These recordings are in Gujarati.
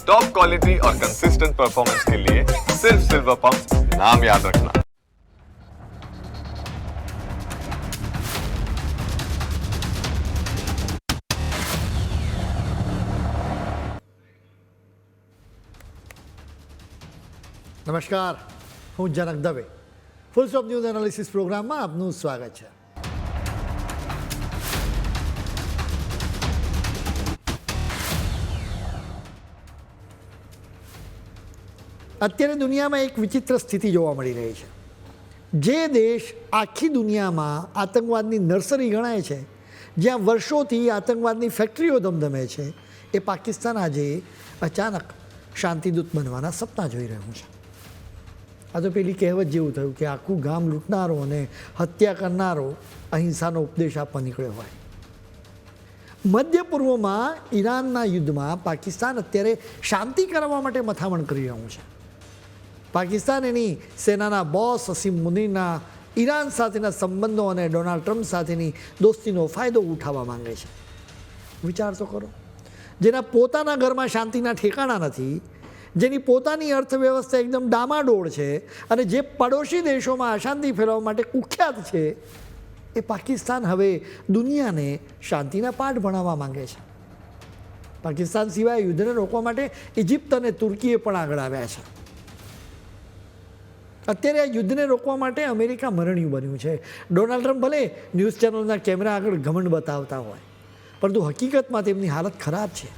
टॉप क्वालिटी और कंसिस्टेंट परफॉर्मेंस के लिए सिर्फ सिल्वर पंप नाम याद रखना। નમસ્કાર, હું Janak Dave. Full stop news analysis પ્રોગ્રામમાં આપનું સ્વાગત છે. અત્યારે દુનિયામાં એક વિચિત્ર સ્થિતિ જોવા મળી રહી છે. જે દેશ આખી દુનિયામાં આતંકવાદની નર્સરી ગણાય છે, જ્યાં વર્ષોથી આતંકવાદની ફેક્ટરીઓ ધમધમે છે, એ પાકિસ્તાન આજે અચાનક શાંતિદૂત બનવાના સપના જોઈ રહ્યું છે. આ તો પેલી કહેવત જેવું થયું કે આખું ગામ લૂંટનારો અને હત્યા કરનારો અહિંસાનો ઉપદેશ આપવા નીકળ્યો હોય. મધ્ય પૂર્વમાં ઈરાનના યુદ્ધમાં પાકિસ્તાન અત્યારે શાંતિ કરવા માટે મથામણ કરી રહ્યું છે. પાકિસ્તાન એની સેનાના બોસ અસીમ મુનીરના ઈરાન સાથેના સંબંધો અને ડોનાલ્ડ ટ્રમ્પ સાથેની દોસ્તીનો ફાયદો ઉઠાવવા માંગે છે. વિચાર તો કરો, જેના પોતાના ઘરમાં શાંતિના ઠેકાણા નથી, જેની પોતાની અર્થવ્યવસ્થા એકદમ ડામાડોળ છે અને જે પડોશી દેશોમાં અશાંતિ ફેલાવવા માટે કુખ્યાત છે, એ પાકિસ્તાન હવે દુનિયાને શાંતિના પાઠ ભણાવવા માંગે છે. પાકિસ્તાન સિવાય યુદ્ધને રોકવા માટે ઇજિપ્ત અને તુર્કીએ પણ આગળ આવ્યા છે. અત્યારે આ યુદ્ધને રોકવા માટે અમેરિકા મરણિયું બન્યું છે. ડોનાલ્ડ ટ્રમ્પ ભલે ન્યૂઝ ચેનલના કેમેરા આગળ ઘમંડ બતાવતા હોય, પરંતુ હકીકતમાં તેમની હાલત ખરાબ છે.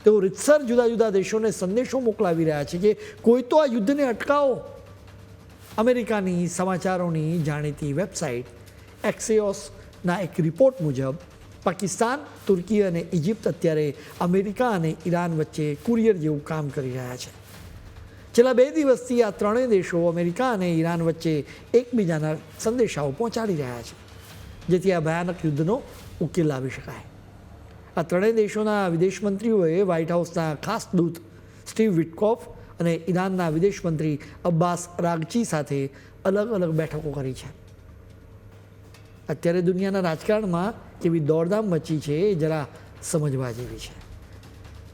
તેઓ રીતસર જુદા જુદા દેશોને સંદેશો મોકલાવી રહ્યા છે કે કોઈ તો આ યુદ્ધને અટકાવો. અમેરિકાની સમાચારોની જાણીતી વેબસાઇટ એક્સિયોસના એક રિપોર્ટ મુજબ પાકિસ્તાન, તુર્કી અને ઇજિપ્ત અત્યારે અમેરિકા અને ઈરાન વચ્ચે કુરિયર જેવું કામ કરી રહ્યા છે. છેલ્લા 2 દિવસથી આ ત્રણેય દેશો અમેરિકા અને ઈરાન વચ્ચે એકબીજાના સંદેશાઓ પહોંચાડી રહ્યા છે, જેથી આ ભયાનક યુદ્ધનો ઉકેલ લાવી શકાય. આ ત્રણેય દેશોના વિદેશ મંત્રીઓએ વ્હાઇટ હાઉસના ખાસ દૂત સ્ટીવ વિટકોફ અને ઈરાનના વિદેશ મંત્રી અબ્બાસ રાગચી સાથે અલગ અલગ બેઠકો કરી છે. અત્યારે દુનિયાના રાજકારણમાં કેવી દોડધામ મચી છે એ જરા સમજવા જેવી છે.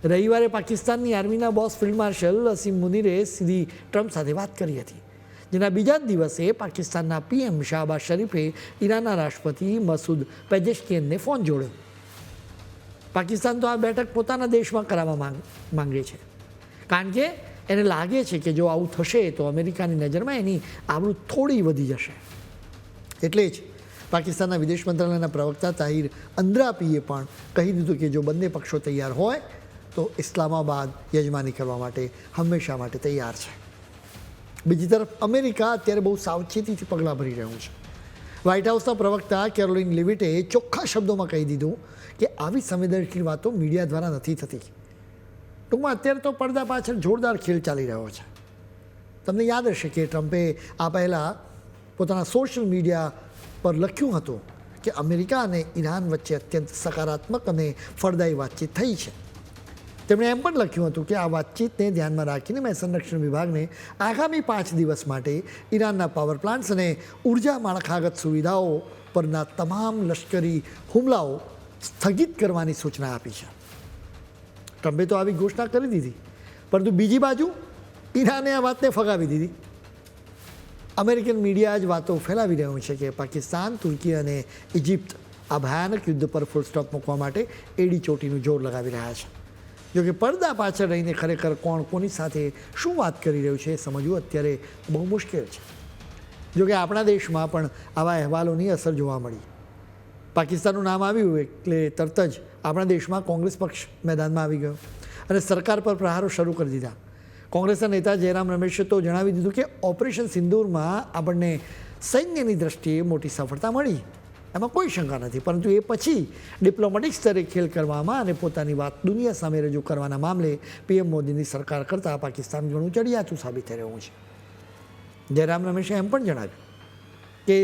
રવિવારે પાકિસ્તાનની આર્મીના બોસ ફિલ્ડ માર્શલ અસીમ મુનીરે સીધી ટ્રમ્પ સાથે વાત કરી હતી, જેના બીજા જ દિવસે પાકિસ્તાનના પીએમ શાહબાઝ શરીફે ઈરાનના રાષ્ટ્રપતિ મસૂદ પેજેશ્કિયનને ફોન જોડ્યો. પાકિસ્તાન તો આ બેઠક પોતાના દેશમાં કરાવવા માંગે છે, કારણ કે એને લાગે છે કે જો આવું થશે તો અમેરિકાની નજરમાં એની આબરૂ થોડી વધી જશે. એટલે જ પાકિસ્તાનના વિદેશ મંત્રાલયના પ્રવક્તા તાહિર અંદ્રાપીએ પણ કહી દીધું કે જો બંને પક્ષો તૈયાર હોય તો ઇસ્લામાબાદ યજમાની કરવા માટે હંમેશા માટે તૈયાર છે. બીજી તરફ અમેરિકા અત્યારે બહુ સાવચેતીથી પગલાં ભરી રહ્યું છે. વ્હાઇટ હાઉસના પ્રવક્તા કેરોલિન લેવિટે ચોખ્ખા શબ્દોમાં કહી દીધું કે આવી સંવેદનશીલ વાતો મીડિયા દ્વારા નથી થતી. ટૂંકમાં અત્યારે તો પડદા પાછળ જોરદાર ખેલ ચાલી રહ્યો છે. તમને યાદ હશે કે ટ્રમ્પે આ પહેલાં પોતાના સોશિયલ મીડિયા પર લખ્યું હતું કે અમેરિકા અને ઈરાન વચ્ચે અત્યંત સકારાત્મક અને ફળદાયી વાતચીત થઈ છે. તેમણે એમ પણ લખ્યું હતું કે આ વાતચીતને ધ્યાનમાં રાખીને મેં સંરક્ષણ વિભાગને આગામી 5 દિવસ માટે ઈરાનના પાવર પ્લાન્ટ્સ અને ઉર્જા માળખાગત સુવિધાઓ પરના તમામ લશ્કરી હુમલાઓ સ્થગિત કરવાની સૂચના આપી છે. ટ્રમ્પે તો આવી ઘોષણા કરી દીધી, પરંતુ બીજી બાજુ ઈરાને આ વાતને ફગાવી દીધી. અમેરિકન મીડિયા જ વાતો ફેલાવી રહ્યું છે કે પાકિસ્તાન, તુર્કી અને ઇજિપ્ત આ ભયાનક યુદ્ધ પર ફૂલ સ્ટોપ મૂકવા માટે એડી ચોટીનું જોર લગાવી રહ્યા છે. જોકે પડદા પાછળ રહીને ખરેખર કોણ કોની સાથે શું વાત કરી રહ્યું છે એ સમજવું અત્યારે બહુ મુશ્કેલ છે. જોકે આપણા દેશમાં પણ આવા અહેવાલોની અસર જોવા મળી. પાકિસ્તાનનું નામ આવ્યું એટલે તરત જ આપણા દેશમાં કોંગ્રેસ પક્ષ મેદાનમાં આવી ગયો અને સરકાર પર પ્રહારો શરૂ કરી દીધા. કોંગ્રેસના નેતા જયરામ રમેશે તો જણાવી દીધું કે ઓપરેશન સિંદૂરમાં આપણને સૈન્યની દ્રષ્ટિએ મોટી સફળતા મળી, એમાં કોઈ શંકા નથી, પરંતુ એ પછી ડિપ્લોમેટિક સ્તરે ખેલ કરવામાં અને પોતાની વાત દુનિયા સામે રજૂ કરવાના મામલે પીએમ મોદીની સરકાર કરતાં પાકિસ્તાન ઘણું ચડિયાતું સાબિત થઈ રહ્યું છે. જયરામ રમેશે એમ પણ જણાવ્યું કે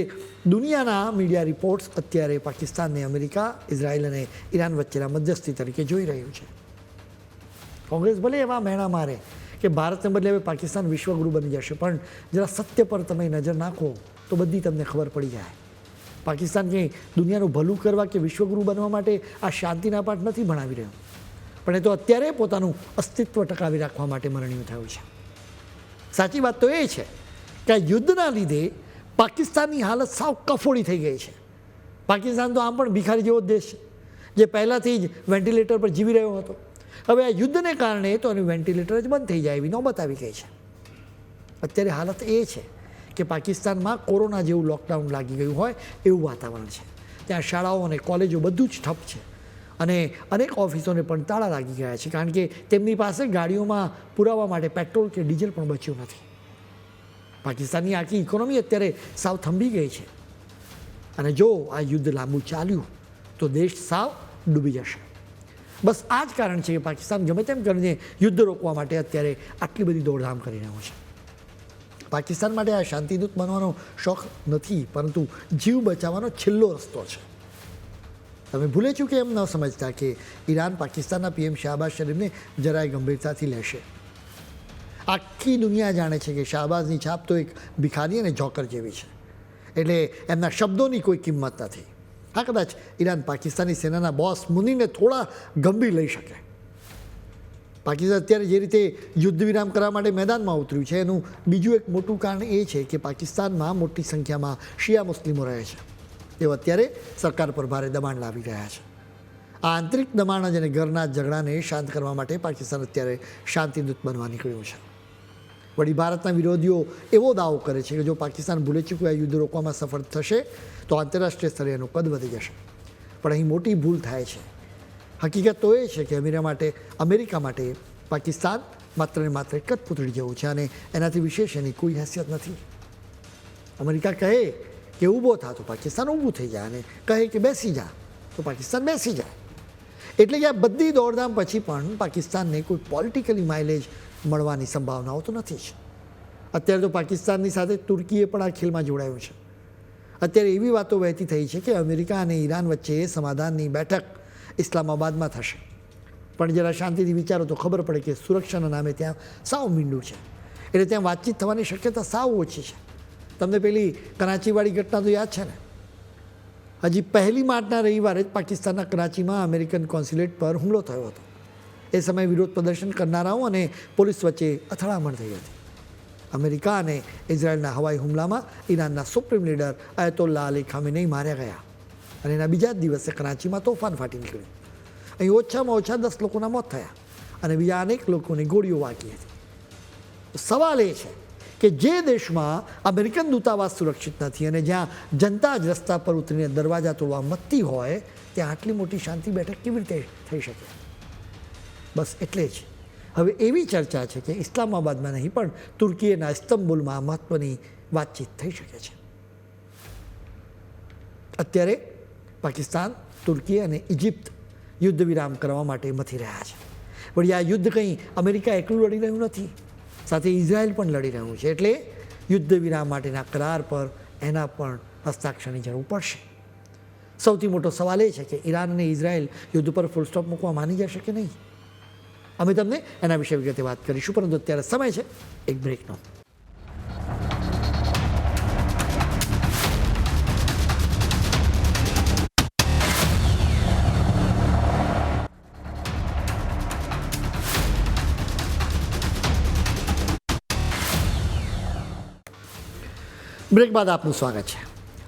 દુનિયાના મીડિયા રિપોર્ટ્સ અત્યારે પાકિસ્તાનને અમેરિકા, ઇઝરાયલ અને ઈરાન વચ્ચેના મધ્યસ્થી તરીકે જોઈ રહ્યું છે. કોંગ્રેસ ભલે એવા મહેણા મારે કે ભારતને બદલે હવે પાકિસ્તાન વિશ્વગુરુ બની જશે, પણ જરા સત્ય પર તમે નજર નાખો તો બધી તમને ખબર પડી જાય. પાકિસ્તાન ક્યાંય દુનિયાનું ભલું કરવા કે વિશ્વગુરુ બનવા માટે આ શાંતિના પાઠ નથી ભણાવી રહ્યું, પણ એ તો અત્યારે પોતાનું અસ્તિત્વ ટકાવી રાખવા માટે મરણ્યું થયું છે. સાચી વાત તો એ છે કે આ યુદ્ધના લીધે પાકિસ્તાનની હાલત સાવ કફોડી થઈ ગઈ છે. પાકિસ્તાન તો આમ પણ ભિખારી જેવો જ દેશ છે, જે પહેલાંથી જ વેન્ટિલેટર પર જીવી રહ્યો હતો. હવે આ યુદ્ધને કારણે તો એનું વેન્ટિલેટર જ બંધ થઈ જાય એવી નોબત આવી ગઈ છે. અત્યારે હાલત એ છે કે પાકિસ્તાનમાં કોરોના જેવું લોકડાઉન લાગી ગયું હોય એવું વાતાવરણ છે. ત્યાં શાળાઓ અને કોલેજો બધું જ ઠપ છે અને અનેક ઓફિસોને પણ તાળા લાગી ગયા છે, કારણ કે તેમની પાસે ગાડીઓમાં પુરાવા માટે પેટ્રોલ કે ડીઝલ પણ બચ્યું નથી. પાકિસ્તાનની આખી ઇકોનોમી અત્યારે સાવ થંભી ગઈ છે અને જો આ યુદ્ધ લાંબુ ચાલ્યું તો દેશ સાવ ડૂબી જશે. બસ આ જ કારણ છે કે પાકિસ્તાન ગમે તેમ કરીને યુદ્ધ રોકવા માટે અત્યારે આટલી બધી દોડધામ કરી રહ્યું છે. પાકિસ્તાન માટે આ શાંતિદૂત બનવાનો શોખ નથી, પરંતુ જીવ બચાવવાનો છેલ્લો રસ્તો છે. તમે ભૂલે ચૂકે એમ ન સમજતા કે ઈરાન પાકિસ્તાનના પીએમ શાહબાઝ શરીફને જરાય ગંભીરતાથી લેશે. આખી દુનિયા જાણે છે કે શાહબાઝની છાપ તો એક ભિખારી અને જોકર જેવી છે, એટલે એમના શબ્દોની કોઈ કિંમત નથી. હા, કદાચ ઈરાન પાકિસ્તાની સેનાના બોસ મુનીને થોડા ગંભીર લઈ શકે. પાકિસ્તાન અત્યારે જે રીતે યુદ્ધ વિરામ કરવા માટે મેદાનમાં ઉતર્યું છે એનું બીજું એક મોટું કારણ એ છે કે પાકિસ્તાનમાં મોટી સંખ્યામાં શિયા મુસ્લિમો રહે છે. તેઓ અત્યારે સરકાર પર ભારે દબાણ લાવી રહ્યા છે. આ આંતરિક દબાણ જ અને ઘરના ઝઘડાને શાંત કરવા માટે પાકિસ્તાન અત્યારે શાંતિદૂત બનવા નીકળ્યું છે. વળી ભારતના વિરોધીઓ એવો દાવો કરે છે કે જો પાકિસ્તાન ભૂલે ચૂક્યું આ યુદ્ધ રોકવામાં સફળ થશે તો આંતરરાષ્ટ્રીય સ્તરે એનું કદ વધી જશે. પણ અહીં મોટી ભૂલ થાય છે. હકીકત તો એ છે કે અમેરિકા માટે પાકિસ્તાન માત્ર ને માત્ર એક જ પૂતળી જેવું છે અને એનાથી વિશેષ એની કોઈ હેસિયત નથી. અમેરિકા કહે કે ઊભો થા તો પાકિસ્તાન ઊભું થઈ જાય અને કહે કે બેસી જા તો પાકિસ્તાન બેસી જાય. એટલે કે આ બધી દોડધામ પછી પણ પાકિસ્તાનને કોઈ પોલિટિકલી માઇલેજ મળવાની સંભાવનાઓ તો નથી જ. અત્યારે તો પાકિસ્તાનની સાથે તુર્કીએ પણ આ ખેલમાં જોડાયું છે. અત્યારે એવી વાતો વહેતી થઈ છે કે અમેરિકા અને ઈરાન વચ્ચે સમાધાનની બેઠક ઇસ્લામાબાદમાં થશે. પણ જરા શાંતિથી વિચારો તો ખબર પડે કે સુરક્ષાના નામે ત્યાં સાવ મીંડું છે. એટલે ત્યાં વાતચીત થવાની શક્યતા સાવ ઓછી છે. તમને પેલી કરાચીવાળી ઘટના તો યાદ છે ને? હજી 1 માર્ચના રવિવારે જ પાકિસ્તાનના કરાચીમાં અમેરિકન કોન્સ્યુલેટ પર હુમલો થયો હતો. એ સમયે વિરોધ પ્રદર્શન કરનારાઓ અને પોલીસ વચ્ચે અથડામણ થઈ હતી. અમેરિકા અને ઇઝરાયલના હવાઈ હુમલામાં ઈરાનના સુપ્રીમ લીડર આયતોલ્લા અલી ખામેનેઈ માર્યા ગયા અને એના બીજા જ દિવસે કરાચીમાં તોફાન ફાટી નીકળ્યું. અહીં ઓછામાં ઓછા 10 લોકોના મોત થયા અને બીજા અનેક લોકોને ગોળીઓ વાગી હતી. સવાલ એ છે કે જે દેશમાં અમેરિકન દૂતાવાસ સુરક્ષિત નથી અને જ્યાં જનતા જ રસ્તા પર ઉતરીને દરવાજા તોડવા મથતી હોય ત્યાં આટલી મોટી શાંતિ બેઠક કેવી રીતે થઈ શકે? બસ એટલે જ હવે એવી ચર્ચા છે કે ઇસ્લામાબાદમાં નહીં પણ તુર્કીના ઇસ્તંબુલમાં મહત્ત્વની વાતચીત થઈ શકે છે. અત્યારે પાકિસ્તાન, તુર્કી અને ઇજિપ્ત યુદ્ધ વિરામ કરવા માટે મથી રહ્યા છે. વળી આ યુદ્ધ કંઈ અમેરિકા એકલું લડી રહ્યું નથી, સાથે ઇઝરાયલ પણ લડી રહ્યું છે. એટલે યુદ્ધ વિરામ માટેના કરાર પર એના પણ હસ્તાક્ષરની જરૂર પડશે. સૌથી મોટો સવાલ એ છે કે ઈરાન અને ઇઝરાયલ યુદ્ધ પર ફૂલ સ્ટોપ મૂકવા માની જશે કે નહીં. અમે તમને એના વિશે વિગતે વાત કરીશું, પરંતુ અત્યારે સમય છે એક બ્રેકનો. બ્રેક બાદ આપનું સ્વાગત છે.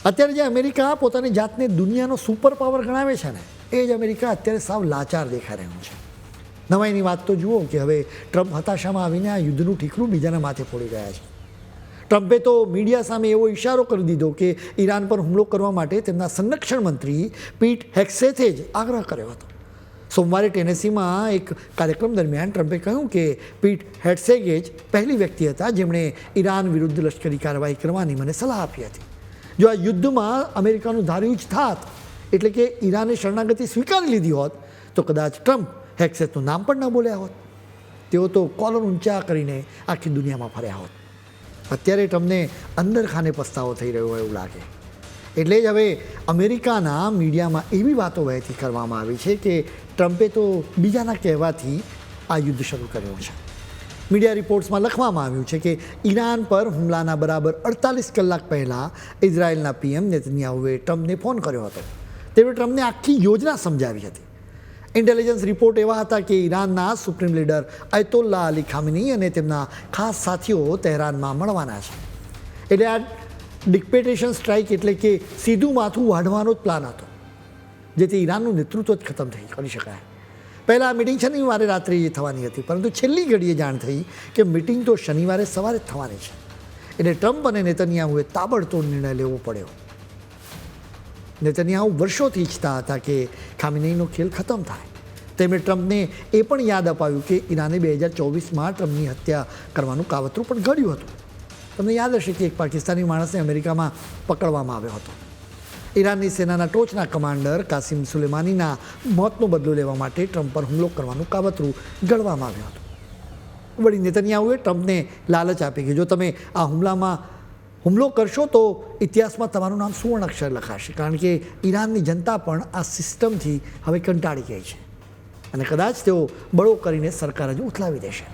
અત્યારે જે અમેરિકા પોતાની જાતને દુનિયાનો સુપર પાવર ગણાવે છે ને, એ જ અમેરિકા અત્યારે સાવ લાચાર દેખાઈ રહ્યું છે. નવાઈની વાત તો જુઓ કે હવે ટ્રમ્પ હતાશામાં આવીને આ યુદ્ધનું ઠીકરું બીજાના માથે ફોડી રહ્યા છે. ટ્રમ્પે તો મીડિયા સામે એવો ઇશારો કરી દીધો કે ઈરાન પર હુમલો કરવા માટે તેમના સંરક્ષણ મંત્રી પીટ હેક્સેથે જ આગ્રહ કર્યો હતો. સોમવારે ટેનેસીમાં એક કાર્યક્રમ દરમિયાન ટ્રમ્પે કહ્યું કે પીટ હેક્સેથે જ પહેલી વ્યક્તિ હતા જેમણે ઈરાન વિરુદ્ધ લશ્કરી કાર્યવાહી કરવાની મને સલાહ આપી હતી. જો આ યુદ્ધમાં અમેરિકાનું ધાર્યું જ થાત, એટલે કે ઈરાને શરણાગતિ સ્વીકારી લીધી હોત, તો કદાચ ટ્રમ્પ હેક્સેથનું નામ પણ ન બોલ્યા હોત. તેઓ તો કોલર ઊંચા કરીને આખી દુનિયામાં ફર્યા હોત. અત્યારે તમને અંદર ખાને પસ્તાવો થઈ રહ્યો હોય એવું લાગે. એટલે જ હવે અમેરિકાના મીડિયામાં એવી વાતો વહેતી કરવામાં આવી છે કે ટ્રમ્પે તો બીજાના કહેવાથી આ યુદ્ધ શરૂ કર્યો છે. મીડિયા રિપોર્ટ્સમાં લખવામાં આવ્યું છે કે ઈરાન પર હુમલાના બરાબર 48 કલાક પહેલાં ઇઝરાયલના પીએમ નેતન્યાહુએ ટ્રમ્પને ફોન કર્યો હતો. તેમણે ટ્રમ્પને આખી યોજના સમજાવી હતી. ઇન્ટેલિજન્સ રિપોર્ટ એવા હતા કે ઈરાનના સુપ્રીમ લીડર અયતોલ્લા અલી ખામેની અને તેમના ખાસ સાથીઓ તહેરાનમાં મળવાના છે. એટલે આ ડિક્ટેશન સ્ટ્રાઇક એટલે કે સીધું માથું વાઢવાનો જ પ્લાન હતો, જેથી ઈરાનનું નેતૃત્વ જ ખતમ કરી શકાય. પહેલાં આ મિટિંગ શનિવારે રાત્રે થવાની હતી, પરંતુ છેલ્લી ઘડીએ જાણ થઈ કે મિટિંગ તો શનિવારે સવારે જ થવાની છે. એટલે ટ્રમ્પ અને નેતન્યાહુએ તાબડતોડ નિર્ણય લેવો પડ્યો. નેતન્યાહુ વર્ષોથી ઈચ્છતા હતા કે ખામેનીનો ખેલ ખતમ થાય. તેમણે ટ્રમ્પને એ પણ યાદ અપાવ્યું કે ઈરાને 2024માં ટ્રમ્પની હત્યા કરવાનું કાવતરું પણ ઘડ્યું હતું. તમને યાદ હશે કે એક પાકિસ્તાની માણસને અમેરિકામાં પકડવામાં આવ્યો હતો. ઈરાનની સેનાના ટોચના કમાન્ડર કાસિમ સુલેમાનીના મોતનો બદલો લેવા માટે ટ્રમ્પ પર હુમલો કરવાનું કાવતરું ઘડવામાં આવ્યું હતું. વળી નેતન્યાહુએ ટ્રમ્પને લાલચ આપી કે જો તમે આ હુમલો કરશો તો ઇતિહાસમાં તમારું નામ સુવર્ણ અક્ષર લખાશે, કારણ કે ઈરાનની જનતા પણ આ સિસ્ટમથી હવે કંટાળી ગઈ છે અને કદાચ તેઓ બળો કરીને સરકાર જ ઉથલાવી દેશે.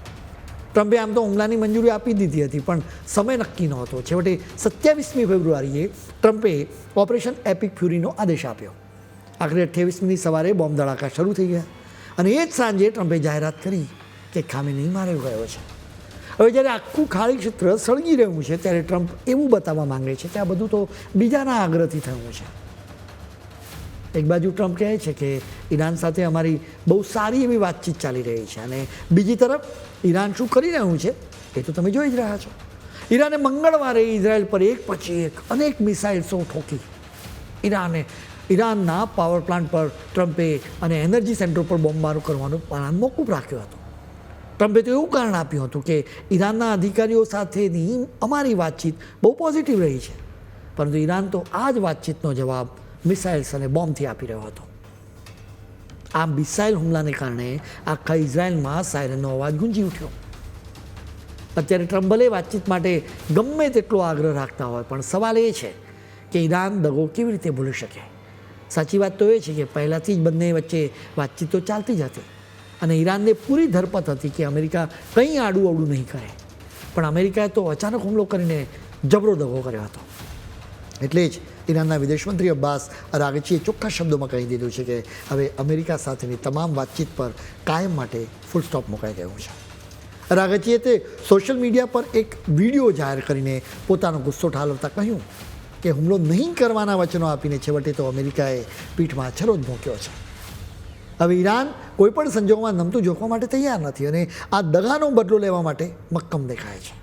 ટ્રમ્પે આમ તો હુમલાની મંજૂરી આપી દીધી હતી, પણ સમય નક્કી નહોતો. છેવટે 27મી ફેબ્રુઆરીએ ટ્રમ્પે ઓપરેશન એપિક ફ્યુરીનો આદેશ આપ્યો. આખરે 28મીની સવારે બોમ્બ ધડાકા શરૂ થઈ ગયા અને એ જ સાંજે ટ્રમ્પે જાહેરાત કરી કે ખામેની માર્યો ગયો છે. હવે જ્યારે આખું ખાડી ક્ષેત્ર સળગી રહ્યું છે, ત્યારે ટ્રમ્પ એવું બતાવવા માંગે છે કે આ બધું તો બીજાના આગ્રહથી થયું છે. એક બાજુ ટ્રમ્પ કહે છે કે ઈરાન સાથે અમારી બહુ સારી એવી વાતચીત ચાલી રહી છે, અને બીજી તરફ ઈરાન શું કરી રહ્યું છે એ તો તમે જોઈ જ રહ્યા છો. ઈરાને મંગળવારે ઇઝરાયલ પર એક પછી એક અનેક મિસાઇલ્સો ઠોકી. ઈરાનના પાવર પ્લાન્ટ પર ટ્રમ્પે અને એનર્જી સેન્ટર પર બોમ્બમારો કરવાનો પ્લાન મોકૂફ રાખ્યો હતો. ટ્રમ્પે તો એવું કારણ આપ્યું હતું કે ઈરાનના અધિકારીઓ સાથેની અમારી વાતચીત બહુ પોઝિટિવ રહી છે, પરંતુ ઈરાન તો આ જ વાતચીતનો જવાબ મિસાઇલ્સ અને બોમ્બથી આપી રહ્યો હતો. આ મિસાઇલ હુમલાને કારણે આખા ઇઝરાયલમાં સાયરનનો અવાજ ગુંજી ઉઠ્યો. અત્યારે ટ્રમ્પ ભલે વાતચીત માટે ગમે તેટલો આગ્રહ રાખતા હોય, પણ સવાલ એ છે કે ઈરાન દગો કેવી રીતે ભૂલી શકે. સાચી વાત તો એ છે કે પહેલાંથી જ બંને વચ્ચે વાતચીત તો ચાલતી જ હતી અને ઈરાનને પૂરી ધરપત હતી કે અમેરિકા કંઈ આડું અવડું નહીં કરે, પણ અમેરિકાએ તો અચાનક હુમલો કરીને જબરો દગો કર્યો હતો. એટલે જ ઈરાનના વિદેશમંત્રી અબ્બાસ અરાગચીએ ચોખ્ખા શબ્દોમાં કહી દીધું છે કે હવે અમેરિકા સાથેની તમામ વાતચીત પર કાયમ માટે ફૂલ સ્ટોપ મુકાઈ ગયું છે. અરાગચીએ તે સોશિયલ મીડિયા પર એક વિડીયો જાહેર કરીને પોતાનો ગુસ્સો ઠાલવતા કહ્યું કે હુમલો નહીં કરવાના વચનો આપીને છેવટે તો અમેરિકાએ પીઠમાં છરો જ મૂક્યો છે. હવે ઈરાન કોઈપણ સંજોગોમાં નમતું જોખવા માટે તૈયાર નથી અને આ દગાનો બદલો લેવા માટે મક્કમ દેખાય છે.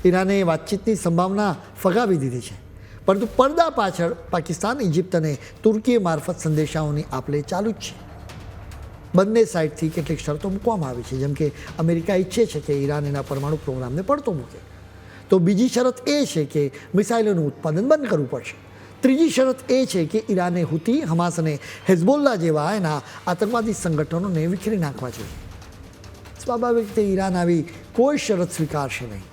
ઈરાને વાતચીતની સંભાવના ફગાવી દીધી છે, પરંતુ પડદા પાછળ પાકિસ્તાન, ઇજિપ્ત અને તુર્કી મારફત સંદેશાઓની આપ-લે ચાલુ જ છે. બંને સાઇડથી કેટલીક શરતો મૂકવામાં આવી છે, જેમ કે અમેરિકા ઈચ્છે છે કે ઈરાન એના પરમાણુ પ્રોગ્રામને પડતો મૂકે, તો બીજી શરત એ છે કે મિસાઇલોનું ઉત્પાદન બંધ કરવું પડશે. ત્રીજી શરત એ છે કે ઈરાને હુતી, હમાસ અને હેઝબોલ્લા જેવા એના આતંકવાદી સંગઠનોને વિખેરી નાખવા જોઈએ. સ્વાભાવિક રીતે ઈરાન આવી કોઈ શરત સ્વીકારશે નહીં.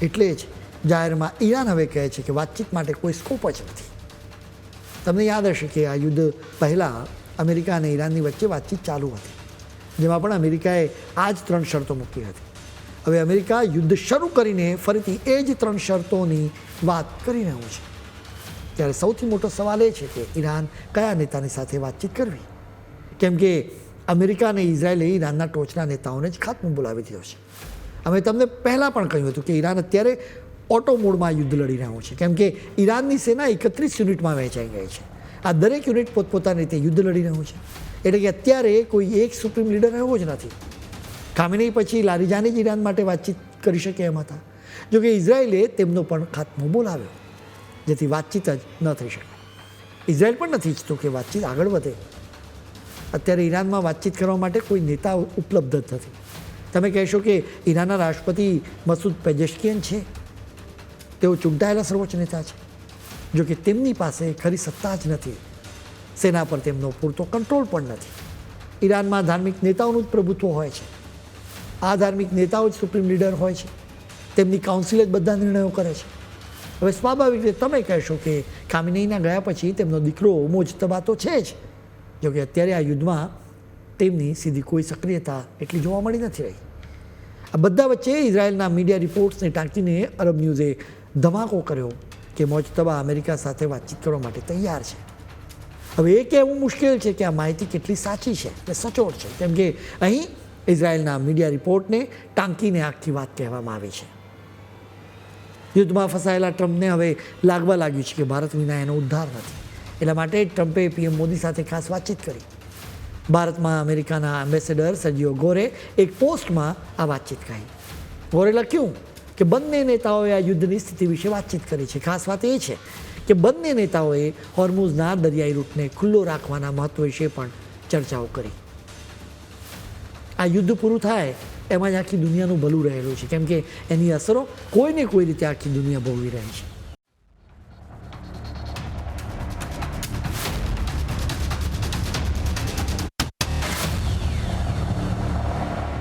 એટલે જ જાહેરમાં ઈરાન હવે કહે છે કે વાતચીત માટે કોઈ સ્કોપ જ નથી. તમને યાદ હશે કે આ યુદ્ધ પહેલાં અમેરિકા અને ઈરાનની વચ્ચે વાતચીત ચાલુ હતી, જેમાં પણ અમેરિકાએ આ જ 3 શરતો મૂકી હતી. હવે અમેરિકા યુદ્ધ શરૂ કરીને ફરીથી એ જ 3 શરતોની વાત કરી રહ્યું છે. ત્યારે સૌથી મોટો સવાલ એ છે કે ઈરાન કયા નેતાની સાથે વાતચીત કરવી, કેમ કે અમેરિકા અને ઇઝરાયલે ઈરાનના ટોચના નેતાઓને જ ખાતમું બોલાવી દીધો છે. અમે તમને પહેલાં પણ કહ્યું હતું કે ઈરાન અત્યારે ઓટો મોડમાં યુદ્ધ લડી રહ્યું છે, કેમ કે ઈરાનની સેના 31 યુનિટમાં વહેંચાઈ ગઈ છે. આ દરેક યુનિટ પોતપોતાની રીતે યુદ્ધ લડી રહ્યું છે. એટલે કે અત્યારે કોઈ એક સુપ્રીમ લીડર રહ્યો જ નથી. ખામેની પછી લારીજાની જ ઈરાન માટે વાતચીત કરી શકે એમ હતા. જોકે ઇઝરાયલે તેમનો પણ ખાતમો બોલાવ્યો, જેથી વાતચીત જ ન થઈ શકે. ઇઝરાયલ પણ નથી ઈચ્છતું કે વાતચીત આગળ વધે. અત્યારે ઈરાનમાં વાતચીત કરવા માટે કોઈ નેતા ઉપલબ્ધ જ નથી. તમે કહેશો કે ઈરાનના રાષ્ટ્રપતિ મસૂદ પેજેશ્કિયન છે, તેઓ ચૂંટાયેલા સર્વોચ્ચ નેતા છે, જોકે તેમની પાસે ખરી સત્તા જ નથી. સેના પર તેમનો પૂરતો કંટ્રોલ પણ નથી. ઈરાનમાં ધાર્મિક નેતાઓનું જ પ્રભુત્વ હોય છે. આ ધાર્મિક નેતાઓ જ સુપ્રીમ લીડર હોય છે. તેમની કાઉન્સિલ જ બધા નિર્ણયો કરે છે. હવે સ્વાભાવિક રીતે તમે કહેશો કે ખામેનીના ગયા પછી તેમનો દીકરો મોજતબા તો છે જ, જોકે અત્યારે આ યુદ્ધમાં તેમની સીધી કોઈ સક્રિયતા એટલી જોવા મળી નથી રહી. આ બધા વચ્ચે ઇઝરાયલના મીડિયા રિપોર્ટ્સને ટાંકીને અરબ ન્યૂઝે ધમાકો કર્યો કે મોજતબા અમેરિકા સાથે વાતચીત કરવા માટે તૈયાર છે. હવે એ કહેવું મુશ્કેલ છે કે આ માહિતી કેટલી સાચી છે કે સચોટ છે, કેમ કે અહીં ઇઝરાયલના મીડિયા રિપોર્ટને ટાંકીને આખી વાત કહેવામાં આવી છે. યુદ્ધમાં ફસાયેલા ટ્રમ્પને હવે લાગવા લાગ્યું છે કે ભારત વિના એનો ઉદ્ધાર નથી. એટલા માટે ટ્રમ્પે પીએમ મોદી સાથે ખાસ વાતચીત કરી. ભારતમાં અમેરિકાના એમ્બેસેડર સર્જિયો ગોરે એક પોસ્ટમાં આ વાતચીત કહી. ગોરે લખ્યું કે બંને નેતાઓએ આ યુદ્ધની સ્થિતિ વિશે વાતચીત કરી છે. ખાસ વાત એ છે કે બંને નેતાઓએ હોર્મુઝના દરિયાઈ રૂટને ખુલ્લો રાખવાના મહત્વ વિશે પણ ચર્ચાઓ કરી. આ યુદ્ધ પૂરું થાય એમાં જ આખી દુનિયાનું ભલું રહેલું છે, કેમ કે એની અસરો કોઈને કોઈ રીતે આખી દુનિયા ભોગવી રહી છે.